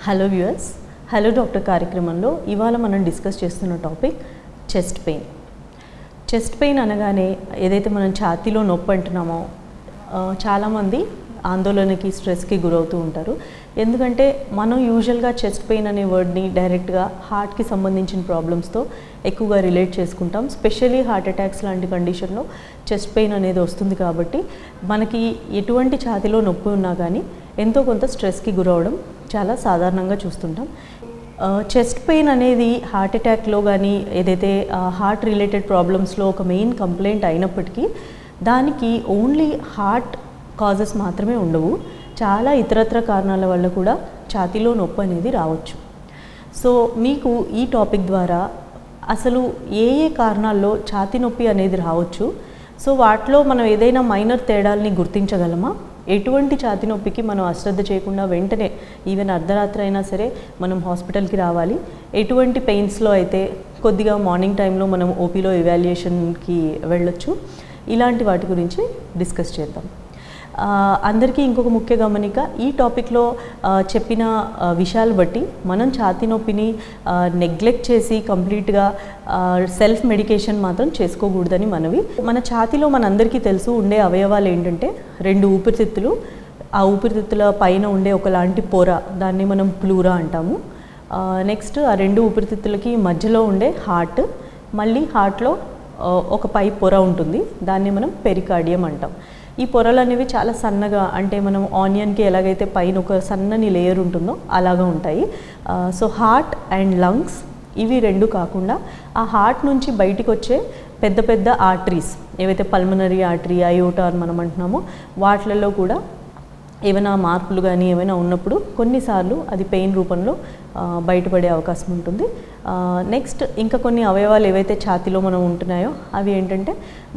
Hello viewers, hello doctor కార్యక్రమంలో ఇవాళ మనం డిస్కస్ చేస్తున్న topic chest pain. Chest pain అనగానే ఏదైతే మనం ఛాతీలో నొప్పి అంటున్నామో చాలామంది ఆందోళనకి, స్ట్రెస్కి గురవుతూ ఉంటారు. ఎందుకంటే మనం యూజువల్గా చెస్ట్ పెయిన్ అనే వర్డ్ని డైరెక్ట్గా హార్ట్కి సంబంధించిన ప్రాబ్లమ్స్తో ఎక్కువగా రిలేట్ చేసుకుంటాం. స్పెషల్లీ హార్ట్ అటాక్స్ లాంటి కండిషన్లో చెస్ట్ పెయిన్ అనేది వస్తుంది. కాబట్టి మనకి ఎటువంటి ఛాతీలో నొప్పి ఉన్నా కానీ ఎంతో కొంత స్ట్రెస్కి గురవడం చాలా సాధారణంగా చూస్తుంటాం. చెస్ట్ పెయిన్ అనేది హార్ట్ అటాక్లో కానీ ఏదైతే హార్ట్ రిలేటెడ్ ప్రాబ్లమ్స్లో ఒక మెయిన్ కంప్లైంట్ అయినప్పటికీ దానికి ఓన్లీ హార్ట్ కాజెస్ మాత్రమే ఉండవు. చాలా ఇతరత్ర కారణాల వల్ల కూడా ఛాతీలో నొప్పి అనేది రావచ్చు. సో మీకు ఈ టాపిక్ ద్వారా అసలు ఏ కారణాల్లో ఛాతీ నొప్పి అనేది రావచ్చు, సో వాటిలో మనం ఏదైనా మైనర్ తేడాల్ని గుర్తించగలమా, ఎటువంటి ఛాతీ నొప్పికి మనం అశ్రద్ధ చేయకుండా వెంటనే ఈవెన్ అర్ధరాత్రి అయినా సరే మనం హాస్పిటల్కి రావాలి, ఎటువంటి పెయిన్స్లో అయితే కొద్దిగా మార్నింగ్ టైంలో మనం ఓపీలో ఎవాల్యుయేషన్కి వెళ్ళొచ్చు, ఇలాంటి వాటి గురించి డిస్కస్ చేద్దాం. అందరికీ ఇంకొక ముఖ్య గమనిక, ఈ టాపిక్లో చెప్పిన విషయాలు బట్టి మనం ఛాతీ నొప్పిని నెగ్లెక్ట్ చేసి కంప్లీట్గా సెల్ఫ్ మెడికేషన్ మాత్రం చేసుకోకూడదని మనవి. మన ఛాతీలో మనందరికీ తెలుసు ఉండే అవయవాలు ఏంటంటే 2 ఊపిరితిత్తులు, ఆ ఊపిరితిత్తుల పైన ఉండే ఒకలాంటి పొర, దాన్ని మనం ప్లూరా అంటాము. నెక్స్ట్ ఆ 2 ఊపిరితిత్తులకి మధ్యలో ఉండే హార్ట్, మళ్ళీ హార్ట్లో ఒక పై పొర ఉంటుంది, దాన్ని మనం పెరికార్డియం అంటాం. ఈ పొరలు అనేవి చాలా సన్నగా, అంటే మనం ఆనియన్కి ఎలాగైతే పైన ఒక సన్నని లేయర్ ఉంటుందో అలాగా ఉంటాయి. సో హార్ట్ అండ్ లంగ్స్ ఇవి 2 కాకుండా ఆ హార్ట్ నుంచి బయటికి వచ్చే పెద్ద పెద్ద ఆర్టరీస్, ఏవైతే పల్మనరీ ఆర్టరీ, అయోటా అని మనం అంటున్నామో వాటిలలో కూడా ఏమైనా మార్పులు కానీ ఏమైనా ఉన్నప్పుడు కొన్నిసార్లు అది పెయిన్ రూపంలో బయటపడే అవకాశం ఉంటుంది. నెక్స్ట్ ఇంకా కొన్ని అవయవాలు ఏవైతే ఛాతీలో మనం ఉంటున్నాయో అవి ఏంటంటే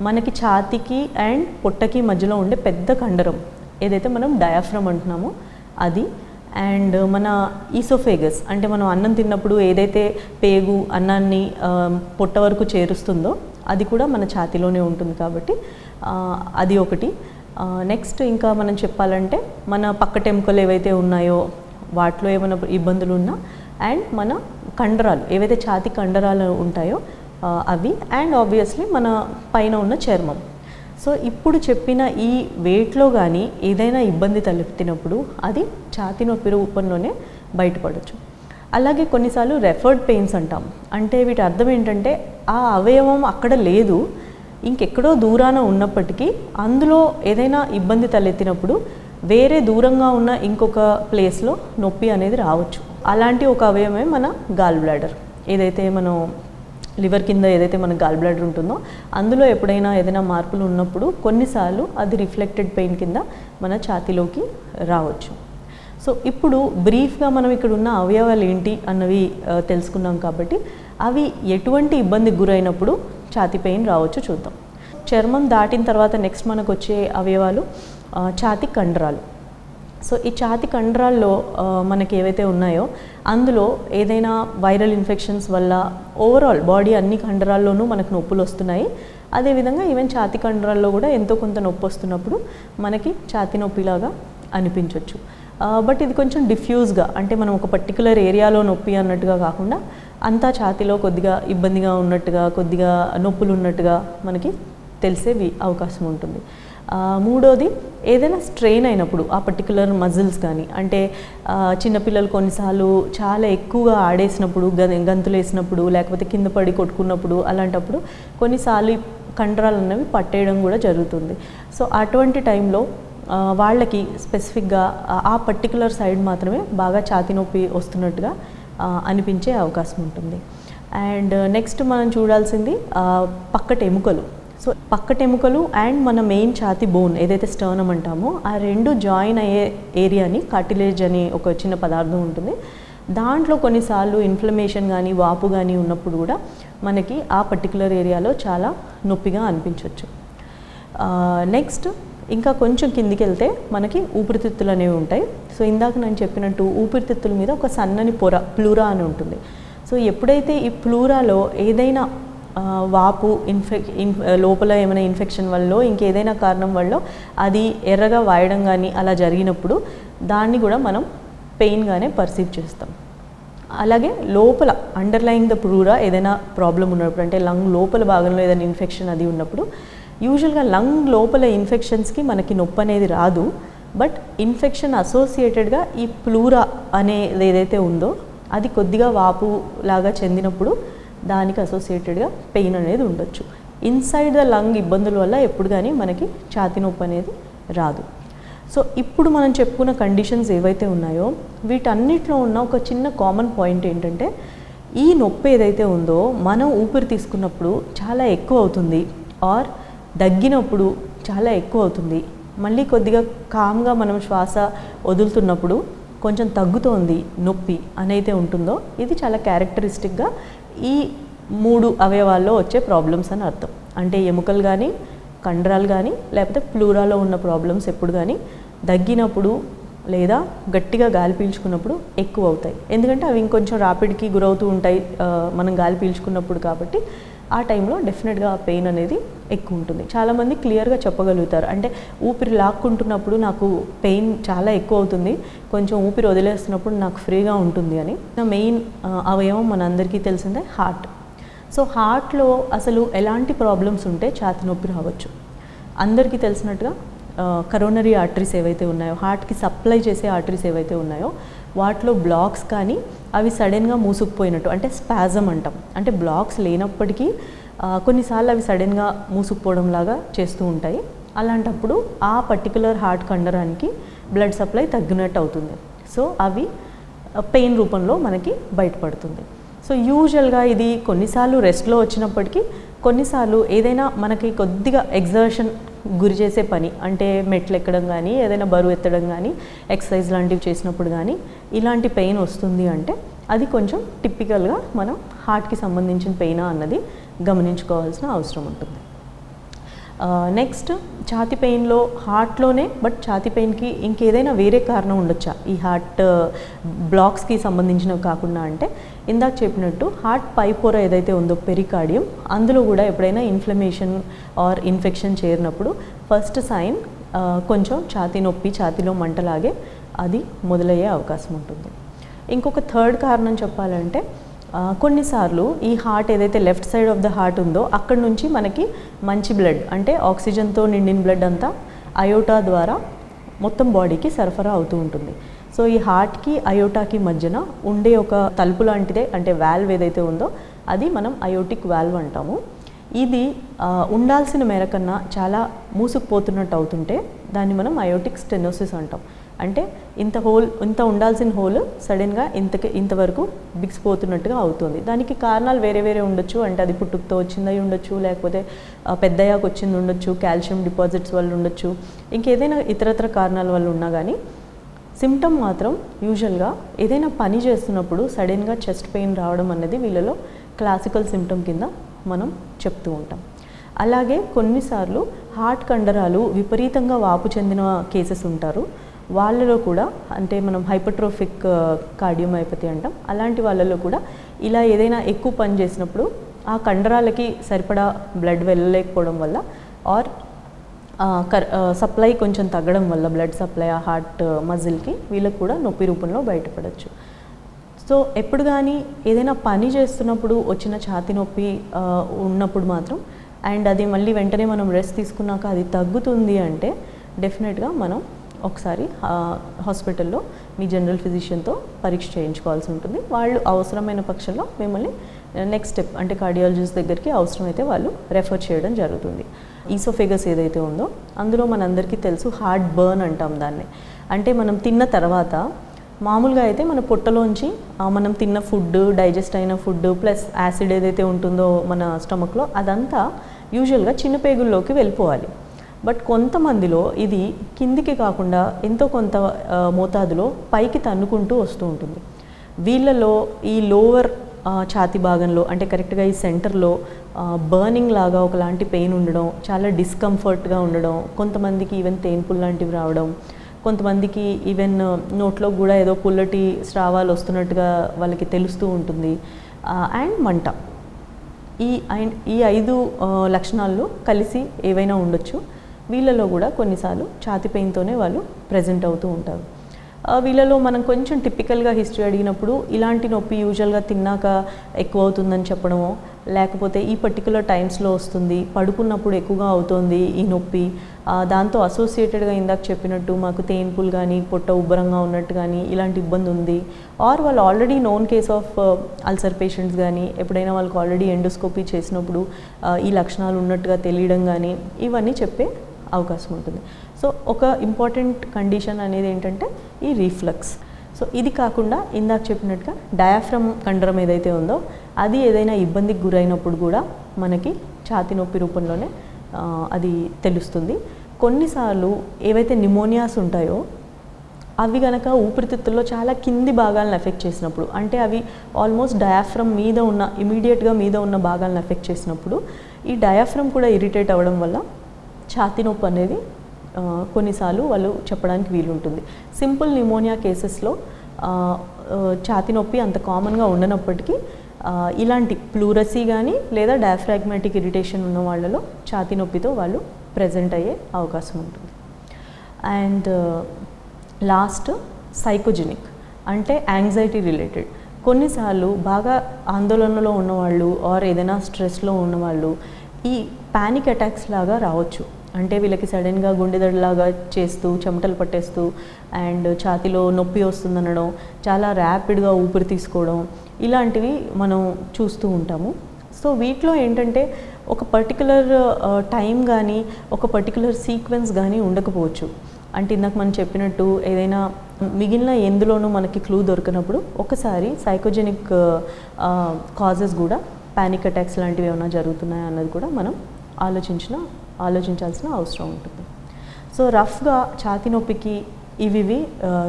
మనకి ఛాతీకి అండ్ పొట్టకి మధ్యలో ఉండే పెద్ద కండరం, ఏదైతే మనం డయాఫ్రమ్ అంటున్నామో అది, అండ్ మన ఈసోఫేగస్, అంటే మనం అన్నం తిన్నప్పుడు ఏదైతే పేగు అన్నాన్ని పొట్ట వరకు చేరుస్తుందో అది కూడా మన ఛాతీలోనే ఉంటుంది. కాబట్టి అది ఒకటి. నెక్స్ట్ ఇంకా మనం చెప్పాలంటే మన పక్కటెముకలు ఏవైతే ఉన్నాయో వాటిలో ఏమైనా ఇబ్బందులు ఉన్నా, అండ్ మన కండరాలు ఏవైతే ఛాతీ కండరాలు ఉంటాయో అవి, అండ్ ఆబ్వియస్లీ మన పైన ఉన్న చర్మం. సో ఇప్పుడు చెప్పిన ఈ వెయిట్లో కానీ ఏదైనా ఇబ్బంది తలెత్తినప్పుడు అది ఛాతీ నొప్పి రూపంలోనే బయటపడవచ్చు. అలాగే కొన్నిసార్లు రెఫర్డ్ పెయిన్స్ అంటాం. అంటే వీటి అర్థం ఏంటంటే ఆ అవయవం అక్కడ లేదు, ఇంకెక్కడో దూరాన ఉన్నప్పటికీ అందులో ఏదైనా ఇబ్బంది తలెత్తినప్పుడు వేరే దూరంగా ఉన్న ఇంకొక ప్లేస్లో నొప్పి అనేది రావచ్చు. అలాంటి ఒక అవయవమే మన గాల్ బ్లాడర్. ఏదైతే మనం లివర్ కింద ఏదైతే మన గాల్ బ్లాడర్ ఉంటుందో అందులో ఎప్పుడైనా ఏదైనా మార్పులు ఉన్నప్పుడు కొన్నిసార్లు అది రిఫ్లెక్టెడ్ పెయిన్ కింద మన ఛాతీలోకి రావచ్చు. సో ఇప్పుడు బ్రీఫ్గా మనం ఇక్కడ ఉన్న అవయవాలు ఏంటి అన్నవి తెలుసుకున్నాం. కాబట్టి అవి ఎటువంటి ఇబ్బందికి గురైనప్పుడు ఛాతీ పెయిన్ రావచ్చు చూద్దాం. చర్మం దాటిన తర్వాత నెక్స్ట్ మనకు వచ్చే అవయవాలు ఛాతీ కండరాలు. సో ఈ ఛాతీ కండరాల్లో మనకి ఏవైతే ఉన్నాయో అందులో ఏదైనా వైరల్ ఇన్ఫెక్షన్స్ వల్ల ఓవరాల్ బాడీ అన్ని కండరాల్లోనూ మనకు నొప్పులు వస్తున్నాయి. అదేవిధంగా ఈవెన్ ఛాతీ కండరాల్లో కూడా ఎంతో కొంత నొప్పి వస్తున్నప్పుడు మనకి ఛాతీ నొప్పిలాగా అనిపించవచ్చు. బట్ ఇది కొంచెం డిఫ్యూజ్గా, అంటే మనం ఒక పర్టికులర్ ఏరియాలో నొప్పి అన్నట్టుగా కాకుండా అంతా ఛాతీలో కొద్దిగా ఇబ్బందిగా ఉన్నట్టుగా, కొద్దిగా నొప్పులు ఉన్నట్టుగా మనకి తెలిసే అవకాశం ఉంటుంది. మూడోది ఏదైనా స్ట్రెయిన్ అయినప్పుడు ఆ పర్టికులర్ మజిల్స్ కానీ, అంటే చిన్నపిల్లలు కొన్నిసార్లు చాలా ఎక్కువగా ఆడేసినప్పుడు, గంతులు వేసినప్పుడు, లేకపోతే కింద పడి కొట్టుకున్నప్పుడు, అలాంటప్పుడు కొన్నిసార్లు కండరాలు అన్నవి పట్టేయడం కూడా జరుగుతుంది. సో అటువంటి టైంలో వాళ్ళకి స్పెసిఫిక్గా ఆ పర్టికులర్ సైడ్ మాత్రమే బాగా ఛాతీ నొప్పి వస్తున్నట్టుగా అనిపించే అవకాశం ఉంటుంది. అండ్ నెక్స్ట్ మనం చూడాల్సింది పక్కటెముకలు. సో పక్కటెముకలు అండ్ మన మెయిన్ ఛాతీ బోన్ ఏదైతే స్టర్నమ్ అంటామో ఆ 2 జాయిన్ అయ్యే ఏరియాని కార్టిలేజ్ అని ఒక చిన్న పదార్థం ఉంటుంది. దాంట్లో కొన్నిసార్లు ఇన్ఫ్లమేషన్ కానీ వాపు కానీ ఉన్నప్పుడు కూడా మనకి ఆ పర్టికులర్ ఏరియాలో చాలా నొప్పిగా అనిపించవచ్చు. నెక్స్ట్ ఇంకా కొంచెం కిందికి వెళ్తే మనకి ఊపిరితిత్తులు అనేవి ఉంటాయి. సో ఇందాక నేను చెప్పినట్టు ఊపిరితిత్తుల మీద ఒక సన్నని పొర, ప్లూరా అని ఉంటుంది. సో ఎప్పుడైతే ఈ ప్లూరాలో ఏదైనా వాపు లోపల ఏమైనా ఇన్ఫెక్షన్ వల్ల ఇంకేదైనా కారణం వల్ల అది ఎర్రగా వాయడం కానీ అలా జరిగినప్పుడు దాన్ని కూడా మనం పెయిన్గానే పర్సీవ్ చేస్తాం. అలాగే లోపల అండర్లయింగ్ ద ప్లూరా ఏదైనా ప్రాబ్లం ఉన్నప్పుడు, అంటే లంగ్ లోపల భాగంలో ఏదైనా ఇన్ఫెక్షన్ అది ఉన్నప్పుడు, యూజువల్గా లంగ్ లోపల ఇన్ఫెక్షన్స్కి మనకి నొప్పి అనేది రాదు. బట్ ఇన్ఫెక్షన్ అసోసియేటెడ్గా ఈ ప్లూరా అనేది ఏదైతే ఉందో అది కొద్దిగా వాపు లాగా చెందినప్పుడు దానికి అసోసియేటెడ్గా పెయిన్ అనేది ఉండొచ్చు. ఇన్సైడ్ ద లంగ్ ఇబ్బందుల వల్ల ఎప్పుడు కానీ మనకి ఛాతీ నొప్పి అనేది రాదు. సో ఇప్పుడు మనం చెప్పుకున్న కండిషన్స్ ఏవైతే ఉన్నాయో వీటన్నిటిలో ఉన్న ఒక చిన్న కామన్ పాయింట్ ఏంటంటే, ఈ నొప్పి ఏదైతే ఉందో మనం ఊపిరి తీసుకున్నప్పుడు చాలా ఎక్కువ అవుతుంది, ఆర్ దగ్గినప్పుడు చాలా ఎక్కువ అవుతుంది, మళ్ళీ కొద్దిగా కామ్గా మనం శ్వాస వదులుతున్నప్పుడు కొంచెం తగ్గుతోంది నొప్పి అనైతే ఉంటుందో ఇది చాలా క్యారెక్టరిస్టిక్గా ఈ 3 అవయవాల్లో వచ్చే ప్రాబ్లమ్స్ అని అర్థం. అంటే ఎముకలు కానీ, కండరాలు కానీ, లేకపోతే ప్లూరాలో ఉన్న ప్రాబ్లమ్స్ ఎప్పుడు కానీ దగ్గినప్పుడు లేదా గట్టిగా గాలి పీల్చుకున్నప్పుడు ఎక్కువ అవుతాయి. ఎందుకంటే అవి ఇంకొంచెం ర్యాపిడ్కి గురవుతూ ఉంటాయి మనం గాలి పీల్చుకున్నప్పుడు. కాబట్టి ఆ టైంలో డెఫినెట్గా ఆ పెయిన్ అనేది ఎక్కువ ఉంటుంది. చాలామంది క్లియర్గా చెప్పగలుగుతారు, అంటే ఊపిరి లాక్కుంటున్నప్పుడు నాకు పెయిన్ చాలా ఎక్కువ అవుతుంది, కొంచెం ఊపిరి వదిలేస్తున్నప్పుడు నాకు ఫ్రీగా ఉంటుంది అని. మెయిన్ అవయవం మనందరికీ తెలిసిందే హార్ట్. సో హార్ట్లో అసలు ఎలాంటి ప్రాబ్లమ్స్ ఉంటే ఛాతీ నొప్పి రావచ్చు? అందరికీ తెలిసినట్టుగా కరోనరీ ఆర్టరీస్ ఏవైతే ఉన్నాయో, హార్ట్కి సప్లై చేసే ఆర్టరీస్ ఏవైతే ఉన్నాయో వాటిలో బ్లాక్స్ కానీ అవి సడన్గా మూసుకుపోయినట్టు, అంటే స్పాజమ్ అంటాం. అంటే బ్లాక్స్ లేనప్పటికీ కొన్నిసార్లు అవి సడన్గా మూసుకుపోవడం లాగా చేస్తూ ఉంటాయి. అలాంటప్పుడు ఆ పర్టికులర్ హార్ట్ కండరానికి బ్లడ్ సప్లై తగ్గినట్టు అవుతుంది. సో అవి పెయిన్ రూపంలో మనకి బయటపడుతుంది. సో యూజువల్గా ఇది కొన్నిసార్లు రెస్ట్లో వచ్చినప్పటికీ, కొన్నిసార్లు ఏదైనా మనకి కొద్దిగా ఎగ్జర్షన్ గురి చేసే పని, అంటే మెట్లు ఎక్కడం కానీ, ఏదైనా బరువు ఎత్తడం కానీ, ఎక్సర్సైజ్ లాంటివి చేసినప్పుడు కానీ ఇలాంటి పెయిన్ వస్తుంది అంటే అది కొంచెం టిపికల్గా మనం హార్ట్కి సంబంధించిన పెయినా అన్నది గమనించుకోవాల్సిన అవసరం ఉంటుంది. నెక్స్ట్ ఛాతీ పెయిన్లో హార్ట్లోనే, బట్ ఛాతీ పెయిన్కి ఇంకేదైనా వేరే కారణం ఉండొచ్చా ఈ హార్ట్ బ్లాక్స్కి సంబంధించినవి కాకుండా? అంటే ఇందాక చెప్పినట్టు హార్ట్ పై పొర ఏదైతే ఉందో పెరికార్డియం, అందులో కూడా ఎప్పుడైనా ఇన్ఫ్లమేషన్ ఆర్ ఇన్ఫెక్షన్ చేరినప్పుడు ఫస్ట్ సైన్ కొంచెం ఛాతీ నొప్పి, ఛాతీలో మంటలాగే అది మొదలయ్యే అవకాశం ఉంటుంది. ఇంకొక థర్డ్ కారణం చెప్పాలంటే, కొన్నిసార్లు ఈ హార్ట్ ఏదైతే left side of the heart ఉందో అక్కడ నుంచి మనకి మంచి బ్లడ్, అంటే ఆక్సిజన్తో నిండిన బ్లడ్ అంతా అయోటా ద్వారా మొత్తం బాడీకి సరఫరా అవుతూ ఉంటుంది. సో ఈ హార్ట్కి అయోటాకి మధ్యన ఉండే ఒక తలుపు లాంటిదే, అంటే వాల్వ్ ఏదైతే ఉందో అది మనం అయోటిక్ వాల్వ్ అంటాము. ఇది ఉండాల్సిన మేర కన్నా చాలా మూసుకుపోతున్నట్టు అవుతుంటే దాన్ని మనం అయోటిక్ స్టెనోసిస్ అంటాం. అంటే ఇంత ఉండాల్సిన హోల్ సడన్గా ఇంతవరకు బిగిసిపోతున్నట్టుగా అవుతుంది. దానికి కారణాలు వేరే వేరే ఉండొచ్చు. అంటే అది పుట్టుకతో వచ్చిందై ఉండొచ్చు, లేకపోతే పెద్దయ్యాకు వచ్చింది ఉండొచ్చు, కాల్షియం డిపాజిట్స్ వల్ల ఉండొచ్చు, ఇంకేదైనా ఇతరత్ర కారణాల వల్ల ఉన్నా కానీ సిమ్టమ్ మాత్రం యూజువల్గా ఏదైనా పని చేస్తున్నప్పుడు సడన్గా చెస్ట్ పెయిన్ రావడం అనేది వీళ్ళలో క్లాసికల్ సిమ్టమ్ కింద మనం చెప్తూ ఉంటాం. అలాగే కొన్నిసార్లు హార్ట్ కండరాలు విపరీతంగా వాపు చెందిన కేసెస్ ఉంటారు. వాళ్ళలో కూడా, అంటే మనం హైపర్ట్రోఫిక్ కార్డియోమైపతి అంటాం, అలాంటి వాళ్ళలో కూడా ఇలా ఏదైనా ఎక్కువ పని చేసినప్పుడు ఆ కండరాలకి సరిపడా బ్లడ్ వెళ్ళలేకపోవడం వల్ల ఆర్ సప్లై కొంచెం తగ్గడం వల్ల, బ్లడ్ సప్లై ఆ హార్ట్ మజిల్కి, వీళ్ళకి కూడా నొప్పి రూపంలో బయటపడవచ్చు. సో ఎప్పుడు కానీ ఏదైనా పని చేస్తున్నప్పుడు వచ్చిన ఛాతీ నొప్పి ఉన్నప్పుడు మాత్రం, అండ్ అది మళ్ళీ వెంటనే మనం రెస్ట్ తీసుకున్నాక అది తగ్గుతుంది అంటే డెఫినెట్గా మనం ఒకసారి హాస్పిటల్లో మీ జనరల్ ఫిజిషియన్తో పరీక్ష చేయించుకోవాల్సి ఉంటుంది. వాళ్ళు అవసరమైన పక్షంలో మిమ్మల్ని నెక్స్ట్ స్టెప్, అంటే కార్డియాలజిస్ట్ దగ్గరికి అవసరమైతే వాళ్ళు రెఫర్ చేయడం జరుగుతుంది. ఈసోఫేగస్ ఏదైతే ఉందో అందులో మనందరికీ తెలుసు హార్ట్ బర్న్ అంటాం దాన్ని. అంటే మనం తిన్న తర్వాత మామూలుగా అయితే మన పొట్టలోంచి మనం తిన్న ఫుడ్, డైజెస్ట్ అయిన ఫుడ్ ప్లస్ యాసిడ్ ఏదైతే ఉంటుందో మన స్టమక్లో అదంతా యూజువల్గా చిన్న పేగుల్లోకి వెళ్ళిపోవాలి. బట్ కొంతమందిలో ఇది కిందికి కాకుండా ఎంతో కొంత మోతాదులో పైకి తన్నుకుంటూ వస్తూ ఉంటుంది. వీళ్ళలో ఈ లోవర్ ఛాతీ భాగంలో, అంటే కరెక్ట్గా ఈ సెంటర్లో బర్నింగ్ లాగా ఒకలాంటి పెయిన్ ఉండడం, చాలా డిస్కంఫర్ట్గా ఉండడం, కొంతమందికి ఈవెన్ తేన్పుల్ లాంటివి రావడం, కొంతమందికి ఈవెన్ నోట్లో కూడా ఏదో పుల్లటి స్రావాలు వస్తున్నట్టుగా వాళ్ళకి తెలుస్తూ ఉంటుంది, అండ్ మంట. ఈ 5 లక్షణాలు కలిసి ఏవైనా ఉండొచ్చు. వీళ్ళలో కూడా కొన్నిసార్లు ఛాతీ పెయిన్తోనే వాళ్ళు ప్రజెంట్ అవుతూ ఉంటారు. వీళ్ళలో మనం కొంచెం టిపికల్గా హిస్టరీ అడిగినప్పుడు ఇలాంటి నొప్పి యూజువల్గా తిన్నాక ఎక్కువ అవుతుందని చెప్పడమో, లేకపోతే ఈ పర్టికులర్ టైమ్స్లో వస్తుంది, పడుకున్నప్పుడు ఎక్కువగా అవుతుంది ఈ నొప్పి, దాంతో అసోసియేటెడ్గా ఇందాక చెప్పినట్టు మాకు తేన్పులు కానీ పొట్ట ఉబ్బరంగా ఉన్నట్టు కానీ ఇలాంటి ఇబ్బంది ఉంది, ఆర్ వాళ్ళు already known case of ulcer patients కానీ ఎప్పుడైనా వాళ్ళకి ఆల్రెడీ ఎండోస్కోపీ చేసినప్పుడు ఈ లక్షణాలు ఉన్నట్టుగా తెలియడం కానీ ఇవన్నీ చెప్పే అవకాశం ఉంటుంది. సో ఒక ఇంపార్టెంట్ కండిషన్ అనేది ఏంటంటే ఈ రీఫ్లక్స్. సో ఇది కాకుండా ఇందాక చెప్పినట్టుగా డయాఫ్రమ్ కండరం ఏదైతే ఉందో అది ఏదైనా ఇబ్బందికి గురైనప్పుడు కూడా మనకి ఛాతీ నొప్పి రూపంలోనే అది తెలుస్తుంది. కొన్నిసార్లు ఏవైతే నిమోనియాస్ ఉంటాయో అవి కనుక ఊపిరితిత్తుల్లో చాలా కింది భాగాలను ఎఫెక్ట్ చేసినప్పుడు, అంటే అవి ఆల్మోస్ట్ డయాఫ్రమ్ మీద ఉన్న ఇమీడియట్గా మీద ఉన్న భాగాలను ఎఫెక్ట్ చేసినప్పుడు ఈ డయాఫ్రమ్ కూడా ఇరిటేట్ అవ్వడం వల్ల ఛాతీ నొప్పి అనేది కొన్నిసార్లు వాళ్ళు చెప్పడానికి వీలుంటుంది. సింపుల్ నిమోనియా కేసెస్లో ఛాతీ నొప్పి అంత కామన్గా ఉండనప్పటికీ ఇలాంటి ప్లూరసీ కానీ లేదా డయాఫ్రాగ్మాటిక్ ఇరిటేషన్ ఉన్న వాళ్ళలో ఛాతీ నొప్పితో వాళ్ళు ప్రెజెంట్ అయ్యే అవకాశం ఉంటుంది. అండ్ లాస్ట్ సైకోజెనిక్, అంటే యాంగ్జైటీ రిలేటెడ్. కొన్నిసార్లు బాగా ఆందోళనలో ఉన్నవాళ్ళు ఆర్ ఏదైనా స్ట్రెస్లో ఉన్నవాళ్ళు ఈ పానిక్ అటాక్స్ లాగా రావచ్చు. అంటే వీళ్ళకి సడన్గా గుండెదడలాగా చేస్తూ చెమటలు పట్టేస్తూ అండ్ ఛాతీలో నొప్పి వస్తుందనడం, చాలా ర్యాపిడ్గా ఊపిరి తీసుకోవడం ఇలాంటివి మనం చూస్తూ ఉంటాము. సో వీటిలో ఏంటంటే ఒక పర్టికులర్ టైం కానీ ఒక పర్టికులర్ సీక్వెన్స్ కానీ ఉండకపోవచ్చు. అంటే ఇందాక మనం చెప్పినట్టు ఏదైనా మిగిలిన ఎందులోనూ మనకి క్లూ దొరికినప్పుడు ఒకసారి సైకోజెనిక్ కాజెస్ కూడా పానిక్ అటాక్స్ లాంటివి ఏమైనా జరుగుతున్నాయా అన్నది కూడా మనం ఆలోచించాల్సిన అవసరం ఉంటుంది. సో రఫ్గా ఛాతీ నొప్పికి ఇవి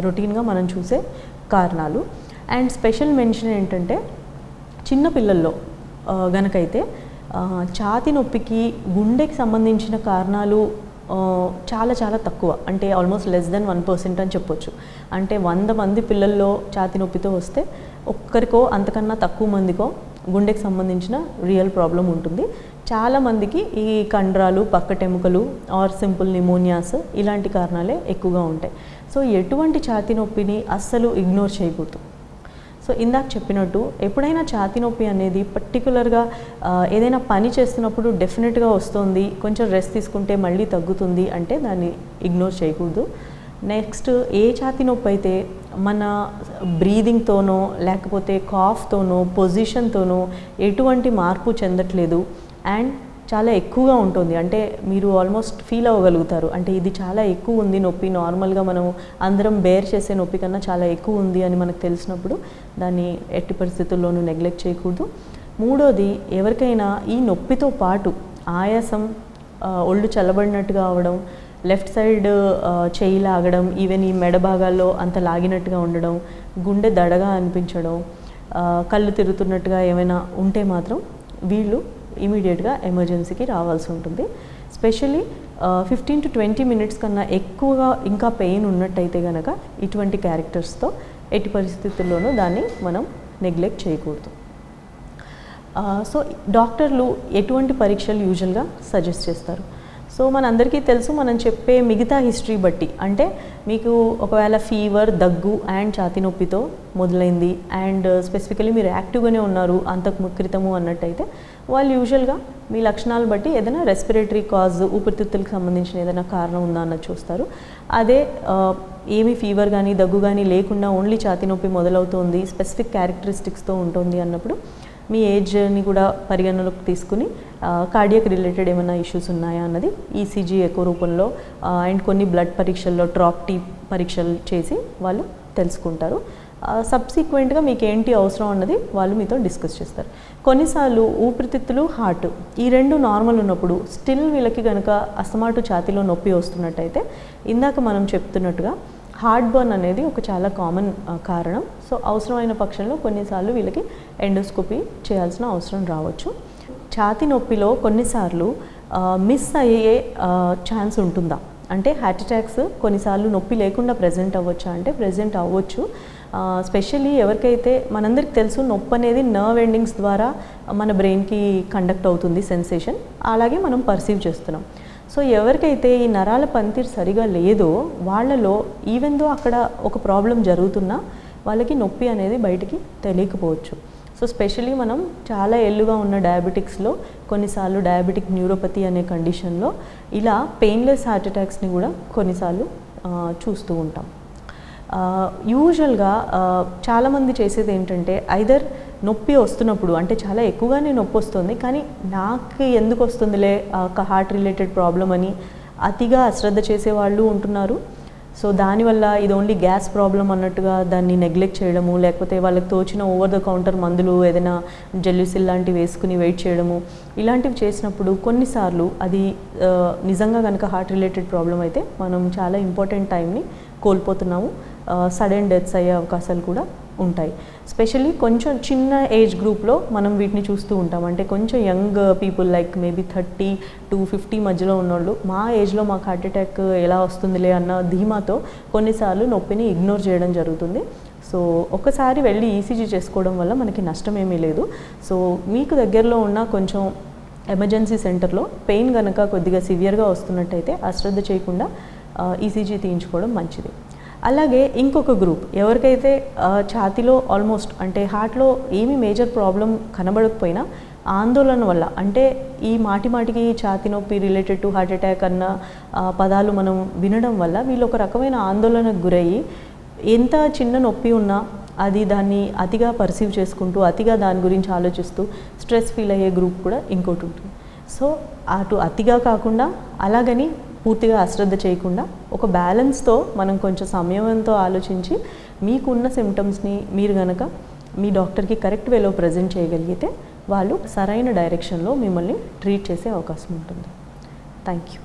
రొటీన్గా మనం చూసే కారణాలు. అండ్ స్పెషల్ మెన్షన్ ఏంటంటే చిన్నపిల్లల్లో గనకైతే ఛాతీ నొప్పికి గుండెకి సంబంధించిన కారణాలు చాలా చాలా తక్కువ, అంటే ఆల్మోస్ట్ లెస్ దెన్ 1% అని చెప్పొచ్చు. అంటే 100 మంది పిల్లల్లో ఛాతీ నొప్పితో వస్తే ఒక్కరికో అంతకన్నా తక్కువ మందికో గుండెకి సంబంధించిన రియల్ ప్రాబ్లం ఉంటుంది. చాలామందికి ఈ కండరాలు, పక్కటెముకలు ఆర్ సింపుల్ నిమోనియాస్ ఇలాంటి కారణాలే ఎక్కువగా ఉంటాయి. సో ఎటువంటి ఛాతీ నొప్పిని అస్సలు ఇగ్నోర్ చేయకూడదు. సో ఇందాక చెప్పినట్టు ఎప్పుడైనా ఛాతీ నొప్పి అనేది పర్టికులర్గా ఏదైనా పని చేస్తున్నప్పుడు డెఫినెట్గా వస్తుంది, కొంచెం రెస్ట్ తీసుకుంటే మళ్ళీ తగ్గుతుంది అంటే దాన్ని ఇగ్నోర్ చేయకూడదు. నెక్స్ట్ ఏ ఛాతీ నొప్పి అయితే మన బ్రీదింగ్తోనో లేకపోతే కాఫ్తోనో పొజిషన్తోనో ఎటువంటి మార్పు చెందట్లేదు అండ్ చాలా ఎక్కువగా ఉంటుంది, అంటే మీరు ఆల్మోస్ట్ ఫీల్ అవ్వగలుగుతారు, అంటే ఇది చాలా ఎక్కువ ఉంది నొప్పి, నార్మల్గా మనం అందరం బేర్ చేసే నొప్పి కన్నా చాలా ఎక్కువ ఉంది అని మనకు తెలిసినప్పుడు దాన్ని ఎట్టి పరిస్థితుల్లోనూ నెగ్లెక్ట్ చేయకూడదు. మూడోది, ఎవరికైనా ఈ నొప్పితో పాటు ఆయాసం, ఒళ్ళు చల్లబడినట్టుగా అవడం, లెఫ్ట్ సైడ్ చేయి లాగడం, ఈవెన్ ఈ మెడ భాగాల్లో అంత లాగినట్టుగా ఉండడం, గుండె దడగా అనిపించడం, కళ్ళు తిరుగుతున్నట్టుగా ఏమైనా ఉంటే మాత్రం వీళ్ళు ఇమీడియట్గా ఎమర్జెన్సీకి రావాల్సి ఉంటుంది. స్పెషల్లీ 15 to 20 minutes కన్నా ఎక్కువగా ఇంకా పెయిన్ ఉన్నట్టయితే కనుక ఇటువంటి క్యారెక్టర్స్తో ఎట్టి పరిస్థితుల్లోనూ దాన్ని మనం నెగ్లెక్ట్ చేయకూడదు. సో డాక్టర్లు ఎటువంటి పరీక్షలు యూజువల్గా సజెస్ట్ చేస్తారు? సో మనందరికీ తెలుసు, మనం చెప్పే మిగతా హిస్టరీ బట్టి, అంటే మీకు ఒకవేళ ఫీవర్, దగ్గు అండ్ ఛాతీ నొప్పితో మొదలైంది అండ్ స్పెసిఫికలీ మీరు యాక్టివ్గానే ఉన్నారు అంతకు క్రితము అన్నట్టయితే వాళ్ళు యూజువల్గా మీ లక్షణాలు బట్టి ఏదైనా రెస్పిరేటరీ కాజ్, ఊపిరితిత్తులకు సంబంధించిన ఏదైనా కారణం ఉందా అన్నది చూస్తారు. అదే ఏమీ ఫీవర్ కానీ దగ్గు కానీ లేకుండా ఓన్లీ ఛాతీ నొప్పి మొదలవుతుంది, స్పెసిఫిక్ క్యారెక్టరిస్టిక్స్తో ఉంటుంది అన్నప్పుడు మీ ఏజ్ని కూడా పరిగణలోకి తీసుకుని కార్డియక్ రిలేటెడ్ ఏమైనా ఇష్యూస్ ఉన్నాయా అన్నది ఈసీజీ ఎకో రూపంలో అండ్ కొన్ని బ్లడ్ పరీక్షల్లో డ్రాప్-టీ పరీక్షలు చేసి వాళ్ళు తెలుసుకుంటారు. సబ్సిక్వెంట్గా మీకు ఏంటి అవసరం అన్నది వాళ్ళు మీతో డిస్కస్ చేస్తారు. కొన్నిసార్లు ఊపిరితిత్తులు, హార్ట్ ఈ రెండు నార్మల్ ఉన్నప్పుడు స్టిల్ వీళ్ళకి కనుక అస్తమాటు ఛాతీలో నొప్పి వస్తున్నట్టయితే ఇందాక మనం చెప్తున్నట్టుగా హార్ట్ బర్న్ అనేది ఒక చాలా కామన్ కారణం. సో అవసరమైన పక్షంలో కొన్నిసార్లు వీళ్ళకి ఎండోస్కోపీ చేయాల్సిన అవసరం రావచ్చు. ఛాతీ నొప్పిలో కొన్నిసార్లు మిస్ అయ్యే ఛాన్స్ ఉంటుందా అంటే హార్ట్ అటాక్స్ కొన్నిసార్లు నొప్పి లేకుండా ప్రెజెంట్ అవ్వచ్చా అంటే ప్రెజెంట్ అవ్వచ్చు. స్పెషల్లీ ఎవరికైతే మనందరికి తెలుసు నొప్పి అనేది నర్వ్ ఎండింగ్స్ ద్వారా మన బ్రెయిన్కి కండక్ట్ అవుతుంది సెన్సేషన్, అలాగే మనం పర్సీవ్ చేస్తున్నాం. సో ఎవరికైతే ఈ నరాల పనితీరు సరిగా లేదో వాళ్ళలో ఈవెన్ దో అక్కడ ఒక ప్రాబ్లం జరుగుతున్నా వాళ్ళకి నొప్పి అనేది బయటికి తెలియకపోవచ్చు. సో స్పెషలీ మనం చాలా ఏళ్ళుగా ఉన్న డయాబెటిక్స్లో కొన్నిసార్లు డయాబెటిక్ న్యూరోపతి అనే కండిషన్లో ఇలా పెయిన్లెస్ హార్ట్ అటాక్స్ని కూడా కొన్నిసార్లు చూస్తూ ఉంటాం. యూజువల్గా చాలామంది చేసేది ఏంటంటే ఐదర్ నొప్పి వస్తున్నప్పుడు అంటే చాలా ఎక్కువగానే నొప్పి వస్తుంది కానీ నాకు ఎందుకు వస్తుందిలే హార్ట్ రిలేటెడ్ ప్రాబ్లం అని అతిగా అశ్రద్ధ చేసేవాళ్ళు ఉంటున్నారు. సో దానివల్ల ఇది ఓన్లీ గ్యాస్ ప్రాబ్లం అన్నట్టుగా దాన్ని నెగ్లెక్ట్ చేయడము, లేకపోతే వాళ్ళకి తోచిన ఓవర్ ద కౌంటర్ మందులు ఏదైనా జెల్యూసిల్ లాంటివి వేసుకుని వెయిట్ చేయడము, ఇలాంటివి చేసినప్పుడు కొన్నిసార్లు అది నిజంగా కనుక హార్ట్ రిలేటెడ్ ప్రాబ్లం అయితే మనం చాలా ఇంపార్టెంట్ టైంని కోల్పోతున్నాము. సడన్ డెత్స్ అయ్యే అవకాశాలు కూడా ఉంటాయి. స్పెషల్లీ కొంచెం చిన్న ఏజ్ గ్రూప్లో మనం వీటిని చూస్తూ ఉంటాం. అంటే కొంచెం young people like maybe 30 to 50 మధ్యలో ఉన్నోళ్ళు మా ఏజ్లో మాకు హార్ట్ అటాక్ ఎలా వస్తుందిలే అన్న ధీమాతో కొన్నిసార్లు నొప్పిని ఇగ్నోర్ చేయడం జరుగుతుంది. సో ఒకసారి వెళ్ళి ఈసీజీ చేసుకోవడం వల్ల మనకి నష్టం ఏమీ లేదు. సో మీకు దగ్గరలో ఉన్న కొంచెం ఎమర్జెన్సీ సెంటర్లో పెయిన్ కనుక కొద్దిగా సివియర్గా వస్తున్నట్టయితే అశ్రద్ధ చేయకుండా ఈసీజీ తీయించుకోవడం మంచిది. అలాగే ఇంకొక గ్రూప్ ఎవరికైతే ఛాతీలో ఆల్మోస్ట్ అంటే హార్ట్లో ఏమీ మేజర్ ప్రాబ్లం కనబడకపోయినా ఆందోళన వల్ల అంటే ఈ మాటికి ఛాతీ నొప్పి రిలేటెడ్ టు హార్ట్ అటాక్ అన్న పదాలు మనం వినడం వల్ల వీళ్ళు ఒక రకమైన ఆందోళనకు గురయ్యి ఎంత చిన్న నొప్పి ఉన్నా అది దాన్ని అతిగా పర్సీవ్ చేసుకుంటూ అతిగా దాని గురించి ఆలోచిస్తూ స్ట్రెస్ ఫీల్ అయ్యే గ్రూప్ కూడా ఇంకోటి ఉంటుంది. సో అటు అతిగా కాకుండా అలాగని పూర్తిగా అశ్రద్ధ చేయకుండా ఒక బ్యాలెన్స్తో మనం కొంచెం సమయంతో ఆలోచించి మీకున్న సిమ్టమ్స్ని మీరు కనుక మీ డాక్టర్కి కరెక్ట్ వేలో ప్రజెంట్ చేయగలిగితే వాళ్ళు సరైన డైరెక్షన్లో మిమ్మల్ని ట్రీట్ చేసే అవకాశం ఉంటుంది. Thank you.